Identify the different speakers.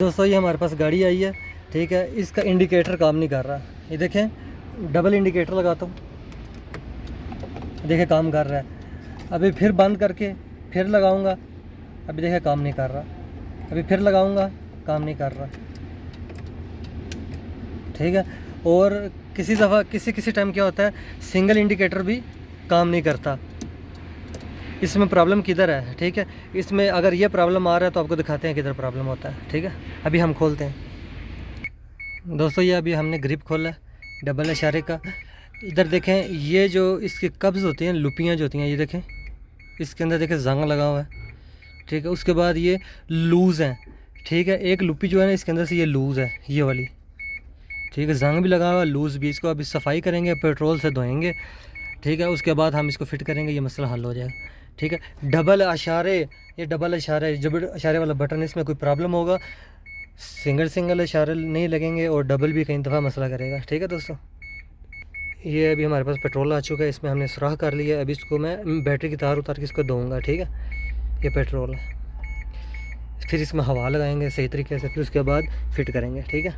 Speaker 1: दोस्तों ये हमारे पास गाड़ी आई है, ठीक है। इसका इंडिकेटर काम नहीं कर रहा, ये देखें, डबल इंडिकेटर लगाता हूँ, देखें काम कर रहा है। अभी फिर बंद करके फिर लगाऊंगा, अभी देखें काम नहीं कर रहा। अभी फिर लगाऊंगा, काम नहीं कर रहा, ठीक है। और किसी दफ़ा किसी टाइम क्या होता है, सिंगल इंडिकेटर भी काम नहीं करता। इसमें प्रॉब्लम किधर है, ठीक है। इसमें अगर ये प्रॉब्लम आ रहा है तो आपको दिखाते हैं किधर प्रॉब्लम होता है, ठीक है। अभी हम खोलते हैं दोस्तों, ये अभी हमने ग्रिप खोला है डबल इशारे का। इधर देखें, ये जो इसकी कब्ज़ होती हैं, लुपियाँ जो होती हैं, ये देखें इसके अंदर देखें जंग लगा हुआ है, ठीक है। उसके बाद ये लूज़ हैं, ठीक है। एक लुपी जो है ना, इसके अंदर से ये लूज़ है, ये वाली, ठीक है। जंग भी लगा हुआ है, लूज़ भी। इसको अभी सफाई करेंगे, पेट्रोल से धोएंगे, ठीक है। उसके बाद हम इसको फिट करेंगे, ये मसला हल हो जाएगा, ठीक है। डबल इशारे, ये डबल इशारे, जब इशारे वाला बटन, इसमें कोई प्रॉब्लम होगा, सिंगल इशारे नहीं लगेंगे और डबल भी कई दफ़ा मसला करेगा, ठीक है दोस्तों। ये अभी हमारे पास पेट्रोल आ चुका है, इसमें हमने सुराख कर लिया है। अभी इसको मैं बैटरी की तार उतार के इसको दूँगा, ठीक है। ये पेट्रोल है, फिर इसमें हवा लगाएंगे सही तरीके से, फिर उसके बाद फिट करेंगे, ठीक है।